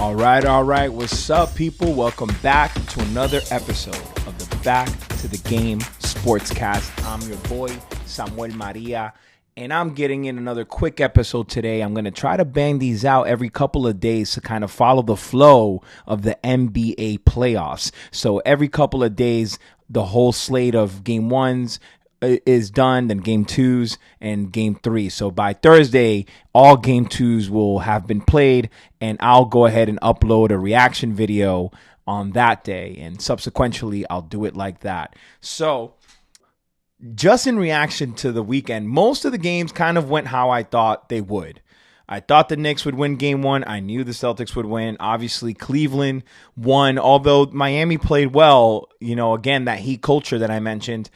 All right. What's up, people? Welcome back to another episode of the Back to the Game Sportscast. I'm your boy, Samuel Maria, and I'm getting in another quick episode today. I'm going to try to bang these out every couple of days to kind of follow the flow of the NBA playoffs. So every couple of days, the whole slate of game ones is done, then game twos and game three. So by Thursday, all game twos will have been played, and I'll go ahead and upload a reaction video on that day, and subsequently I'll do it like that. So just in reaction to the weekend, most of the games kind of went how I thought they would. I thought the Knicks would win game one. I knew the Celtics would win. Obviously, Cleveland won, although Miami played well. You know, again, that Heat culture that I mentioned.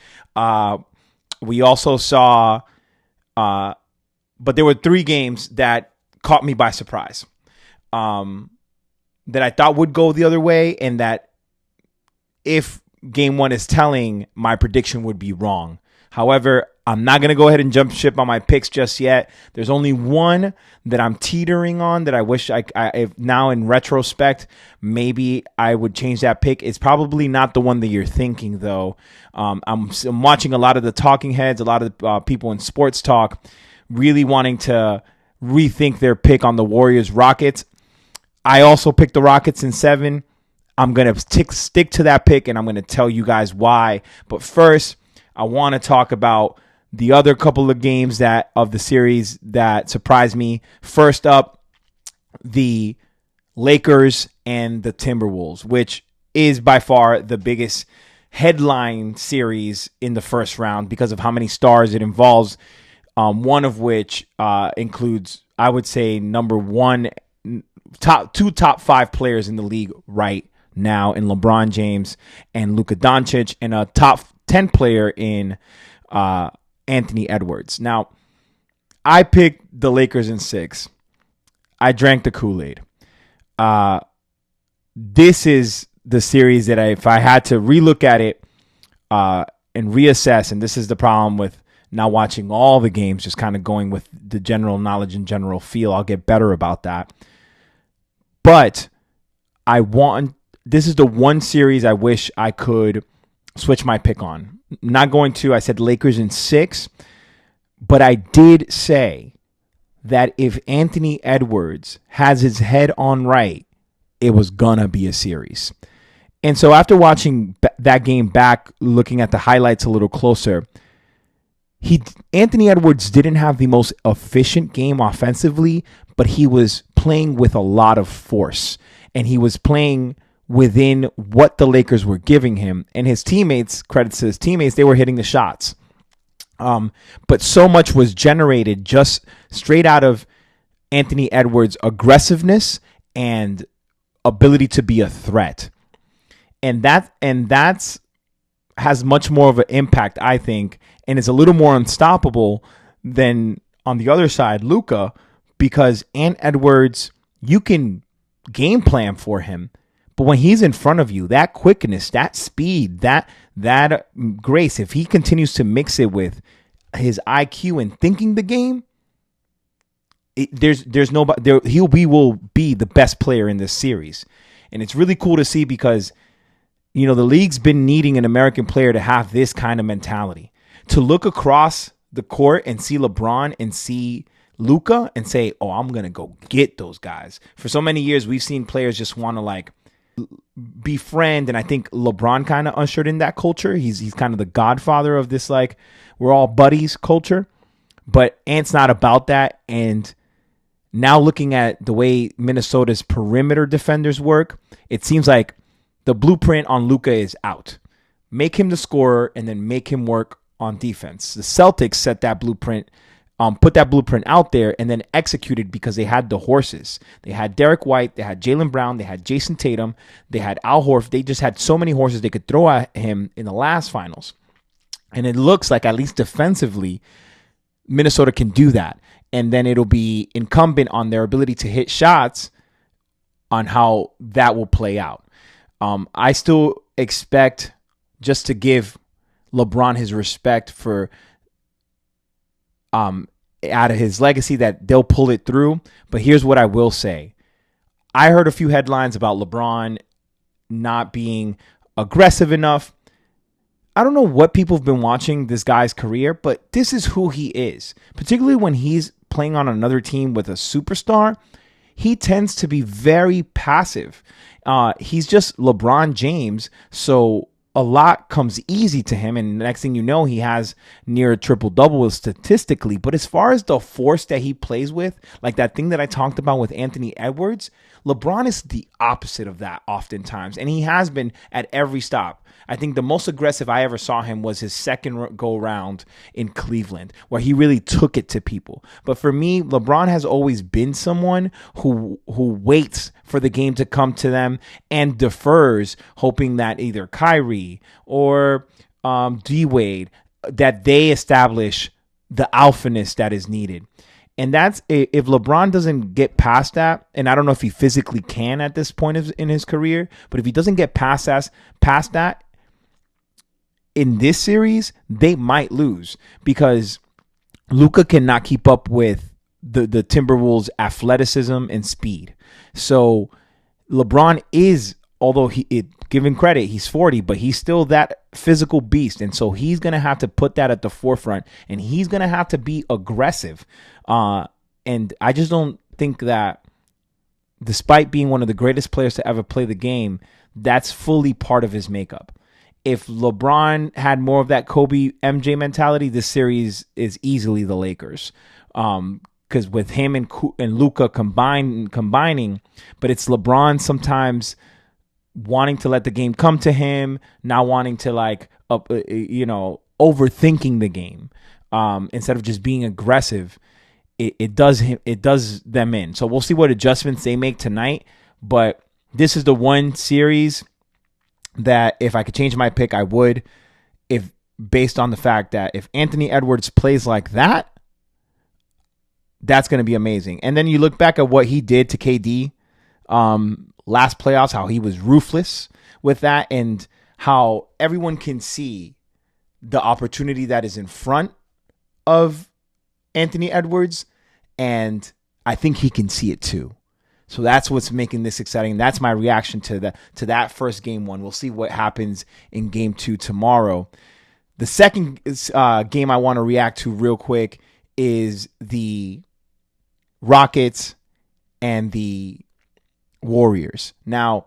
We also saw, but there were three games that caught me by surprise, that I thought would go the other way, and that if game one is telling, my prediction would be wrong. However, I'm not going to go ahead and jump ship on my picks just yet. There's only one that I'm teetering on that I wish if now in retrospect, maybe I would change that pick. It's probably not the one that you're thinking, though. I'm watching a lot of the talking heads, a lot of the people in sports talk, really wanting to rethink their pick on the Warriors-Rockets. I also picked the Rockets in 7. I'm going to stick to that pick, and I'm going to tell you guys why. But first, I want to talk about the other couple of games of the series that surprised me. First up, the Lakers and the Timberwolves, which is by far the biggest headline series in the first round because of how many stars it involves. One of which includes, I would say, number one, top 5 players in the league right now in LeBron James and Luka Doncic, and a top 10 player in Anthony Edwards. Now, I picked the Lakers in 6. I drank the Kool-Aid. This is the series that if I had to relook at it and reassess, and this is the problem with now watching all the games, just kind of going with the general knowledge and general feel. I'll get better about that. But this is the one series I wish I could switch my pick on. Not going to. I said Lakers in 6, but I did say that if Anthony Edwards has his head on right, it was gonna be a series. And so after watching that game back, looking at the highlights a little closer, Anthony Edwards didn't have the most efficient game offensively, but he was playing with a lot of force, and he was playing within what the Lakers were giving him, and his teammates, credits to his teammates, they were hitting the shots. But so much was generated just straight out of Anthony Edwards' aggressiveness and ability to be a threat. And that's has much more of an impact, I think, and is a little more unstoppable than on the other side, Luka, because Ant Edwards, you can game plan for him. But when he's in front of you, that quickness, that speed, that grace, if he continues to mix it with his IQ and thinking the game, there's nobody there. We will be the best player in this series, and it's really cool to see because the league's been needing an American player to have this kind of mentality, to look across the court and see LeBron and see Luka and say, "Oh, I'm gonna go get those guys." For so many years, we've seen players just want to befriend, and I think LeBron kind of ushered in that culture. He's kind of the godfather of this we're all buddies culture, but Ant's not about that. And now looking at the way Minnesota's perimeter defenders work, it seems like the blueprint on Luka is out. Make him the scorer and then make him work on defense. The Celtics set that blueprint, put that blueprint out there, and then executed because they had the horses. They had Derek White, they had Jaylen Brown, they had Jason Tatum, they had Al Horford. They just had so many horses they could throw at him in the last finals. And it looks like, at least defensively, Minnesota can do that. And then it'll be incumbent on their ability to hit shots on how that will play out. I still expect, just to give LeBron his respect for out of his legacy, that they'll pull it through. But here's what I will say. I heard a few headlines about LeBron not being aggressive enough. I don't know what people have been watching this guy's career, but this is who he is. Particularly when he's playing on another team with a superstar, he tends to be very passive. He's just LeBron James, so a lot comes easy to him, and the next thing you know, he has near a triple-double statistically. But as far as the force that he plays with, like that thing that I talked about with Anthony Edwards, LeBron is the opposite of that oftentimes, and he has been at every stop. I think the most aggressive I ever saw him was his second go-round in Cleveland, where he really took it to people. But for me, LeBron has always been someone who waits for the game to come to them and defers, hoping that either Kyrie or D-Wade, that they establish the alphaness that is needed. And that's, if LeBron doesn't get past that, and I don't know if he physically can at this point in his career, but if he doesn't get past that, in this series, they might lose because Luka cannot keep up with the Timberwolves' athleticism and speed. So LeBron is, although given credit, he's 40, but he's still that physical beast. And so he's going to have to put that at the forefront, and he's going to have to be aggressive. And I just don't think that, despite being one of the greatest players to ever play the game, that's fully part of his makeup. If LeBron had more of that Kobe MJ mentality, this series is easily the Lakers. Because with him and Luka combining, but it's LeBron sometimes wanting to let the game come to him, not wanting to overthinking the game, instead of just being aggressive. It does them in. So we'll see what adjustments they make tonight. But this is the one series that if I could change my pick, I would, if based on the fact that if Anthony Edwards plays like that, that's going to be amazing. And then you look back at what he did to KD last playoffs, how he was ruthless with that, and how everyone can see the opportunity that is in front of Anthony Edwards, and I think he can see it too. So that's what's making this exciting. That's my reaction to that first game one. We'll see what happens in game two tomorrow. The second game I want to react to real quick is the Rockets and the Warriors. Now,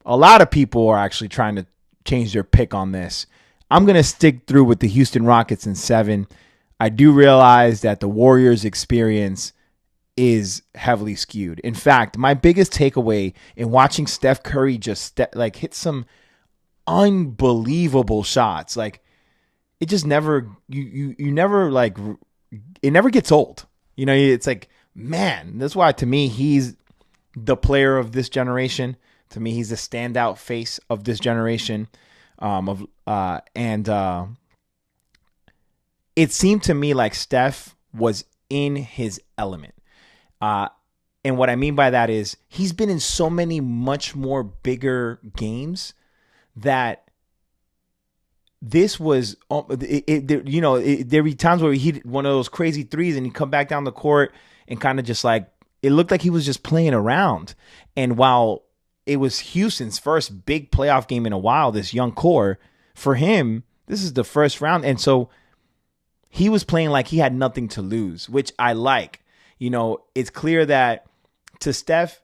a lot of people are actually trying to change their pick on this. I'm going to stick through with the Houston Rockets in 7. I do realize that the Warriors experience is heavily skewed. In fact, my biggest takeaway in watching Steph Curry just hit some unbelievable shots, like it just never you never it never gets old. You know, it's like, man, that's why to me he's the player of this generation. To me, he's the standout face of this generation. It seemed to me like Steph was in his element. And what I mean by that is he's been in so many much more bigger games that this was, there be times where he hit one of those crazy threes and he'd come back down the court and kind of just like, it looked like he was just playing around. And while it was Houston's first big playoff game in a while, this young core, for him, this is the first round. And so he was playing like he had nothing to lose, which I like. You know, it's clear that to Steph,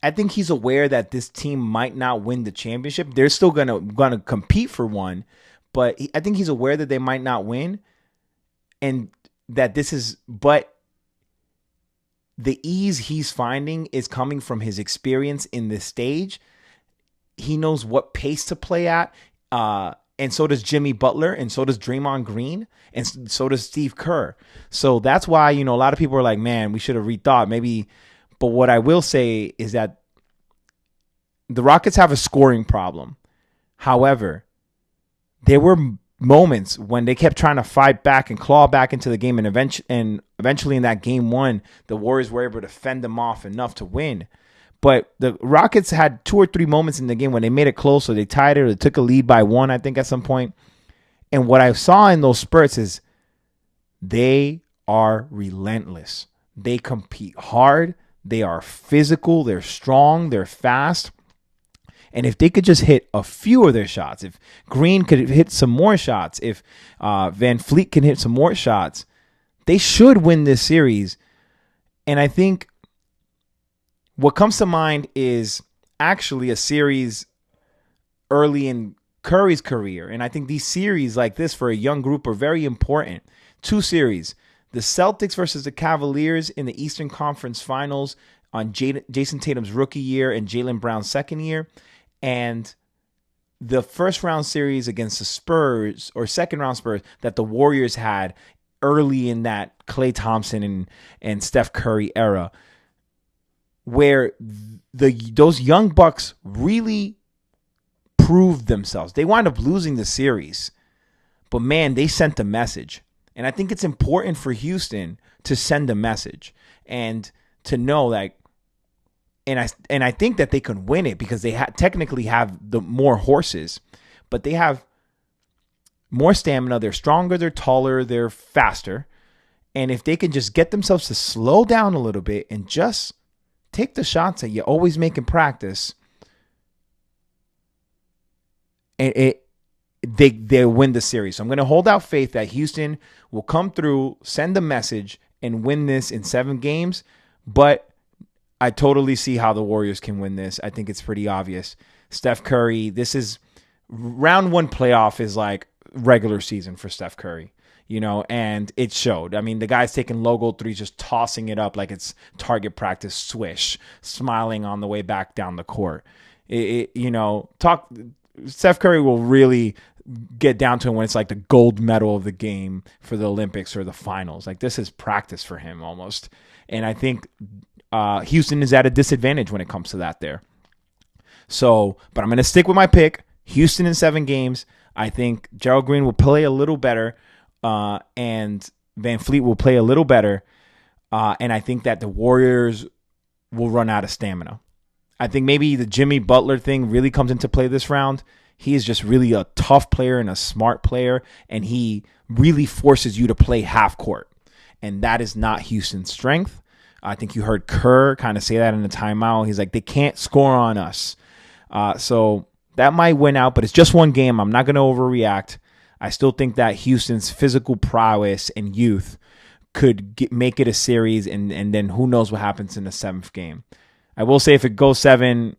I think he's aware that this team might not win the championship. They're still gonna compete for one, but I think he's aware that they might not win, and that but the ease he's finding is coming from his experience in this stage. He knows what pace to play at. And so does Jimmy Butler, and so does Draymond Green, and so does Steve Kerr. So that's why, a lot of people are like, man, we should have rethought maybe. But what I will say is that the Rockets have a scoring problem. However, there were moments when they kept trying to fight back and claw back into the game, and eventually in that game one, the Warriors were able to fend them off enough to win. But the Rockets had 2 or 3 moments in the game when they made it close, or they tied it, or they took a lead by 1, I think, at some point. And what I saw in those spurts is they are relentless. They compete hard. They are physical. They're strong. They're fast. And if they could just hit a few of their shots, if Green could hit some more shots, if Van Fleet can hit some more shots, they should win this series. And I think what comes to mind is actually a series early in Curry's career. And I think these series like this for a young group are very important. 2 series. The Celtics versus the Cavaliers in the Eastern Conference Finals on Jason Tatum's rookie year and Jaylen Brown's second year. And the first round series against the Spurs, or second round Spurs, that the Warriors had early in that Klay Thompson and Steph Curry era, where those young Bucks really proved themselves. They wound up losing the series, but man, they sent a message. And I think it's important for Houston to send a message and to know that. And I think that they can win it because they technically have the more horses, but they have more stamina. They're stronger, they're taller, they're faster. And if they can just get themselves to slow down a little bit and just take the shots that you always make in practice, and they win the series. So I'm going to hold out faith that Houston will come through, send a message, and win this in 7 games. But I totally see how the Warriors can win this. I think it's pretty obvious. Steph Curry, this is round 1 playoff is like regular season for Steph Curry, and it showed. I mean, the guy's taking logo threes, just tossing it up like it's target practice, swish, smiling on the way back down the court. Steph Curry will really get down to it when it's like the gold medal of the game for the Olympics or the finals. Like, this is practice for him almost. And I think Houston is at a disadvantage when it comes to that there. So, but I'm going to stick with my pick. Houston in 7 games. I think Gerald Green will play a little better, and Van Fleet will play a little better. And I think that the Warriors will run out of stamina. I think maybe the Jimmy Butler thing really comes into play this round. He is just really a tough player and a smart player, and he really forces you to play half court. And that is not Houston's strength. I think you heard Kerr kind of say that in the timeout. He's like, they can't score on us. So that might win out, but it's just 1 game. I'm not going to overreact. I still think that Houston's physical prowess and youth could make it a series, and then who knows what happens in the 7th game. I will say if it goes 7,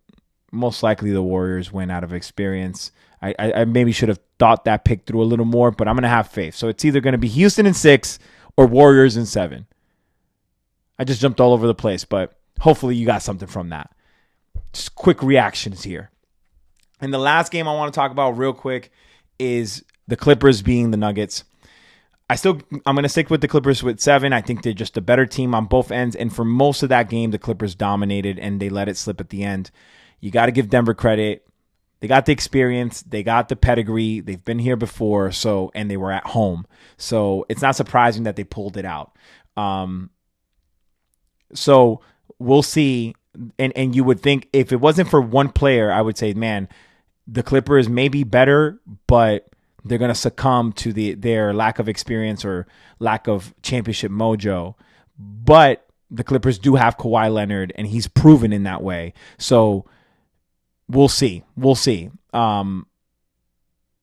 most likely the Warriors win out of experience. I maybe should have thought that pick through a little more, but I'm going to have faith. So it's either going to be Houston in 6 or Warriors in 7. I just jumped all over the place, but hopefully you got something from that. Just quick reactions here. And the last game I want to talk about real quick is the Clippers being the Nuggets. I'm going to stick with the Clippers with 7. I think they're just a better team on both ends. And for most of that game, the Clippers dominated and they let it slip at the end. You got to give Denver credit. They got the experience. They got the pedigree. They've been here before. And they were at home. So it's not surprising that they pulled it out. So we'll see. And you would think if it wasn't for one player, I would say, man, the Clippers may be better, but they're going to succumb to their lack of experience or lack of championship mojo. But the Clippers do have Kawhi Leonard, and he's proven in that way. So we'll see. We'll see.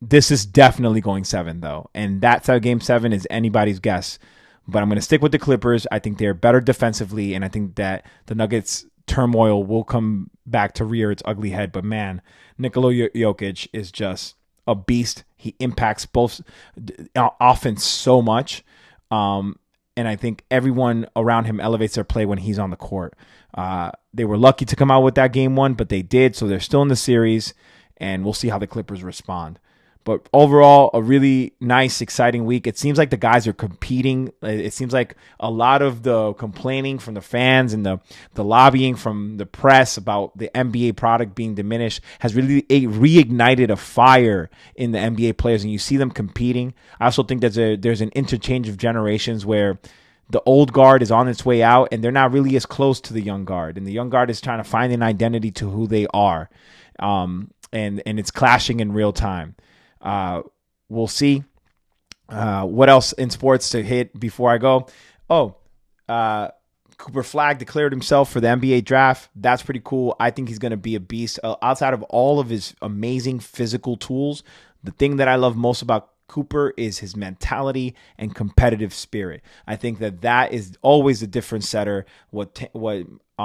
This is definitely going 7, though. And that's how game 7 is anybody's guess. But I'm going to stick with the Clippers. I think they're better defensively, and I think that the Nuggets' turmoil will come back to rear its ugly head. But, man, Nikola Jokic is just a beast. He impacts both offense so much. And I think everyone around him elevates their play when he's on the court. They were lucky to come out with that game 1, but they did. So they're still in the series, and we'll see how the Clippers respond. But overall, a really nice, exciting week. It seems like the guys are competing. It seems like a lot of the complaining from the fans and the lobbying from the press about the NBA product being diminished has really reignited a fire in the NBA players, and you see them competing. I also think that there's an interchange of generations where the old guard is on its way out, and they're not really as close to the young guard. And the young guard is trying to find an identity to who they are, and it's clashing in real time. We'll see what else in sports to hit before I go. Cooper Flagg declared himself for the NBA draft. That's pretty cool. I think he's going to be a beast. Outside of all of his amazing physical tools, the thing that I love most about Cooper is his mentality and competitive spirit. I think that is always a difference setter. What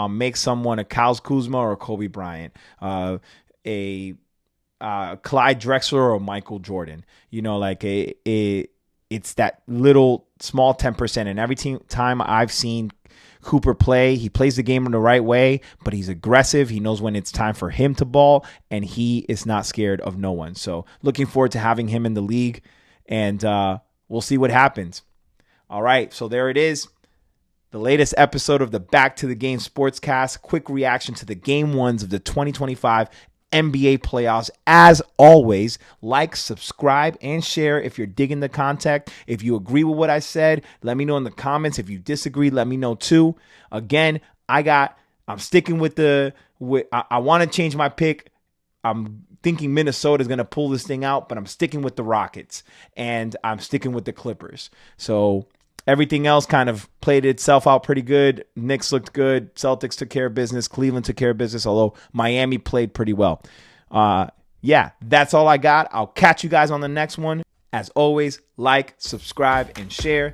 makes someone a Kyle Kuzma or a Kobe Bryant, a Clyde Drexler or Michael Jordan. Like it's that little small 10%. And every time I've seen Cooper play, he plays the game in the right way, but he's aggressive. He knows when it's time for him to ball, and he is not scared of no one. So looking forward to having him in the league, and we'll see what happens. All right, so there it is. The latest episode of the Back to the Game Sportscast. Quick reaction to the Game 1s of the 2025 NBA playoffs. As always, like, subscribe, and share if you're digging the content. If you agree with what I said, let me know in the comments. If you disagree, let me know too. Again, I'm sticking with I want to change my pick. I'm thinking Minnesota is going to pull this thing out, but I'm sticking with the Rockets, and I'm sticking with the Clippers. So everything else kind of played itself out pretty good. Knicks looked good. Celtics took care of business. Cleveland took care of business, although Miami played pretty well. Yeah, that's all I got. I'll catch you guys on the next one. As always, like, subscribe, and share.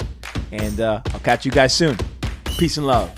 And I'll catch you guys soon. Peace and love.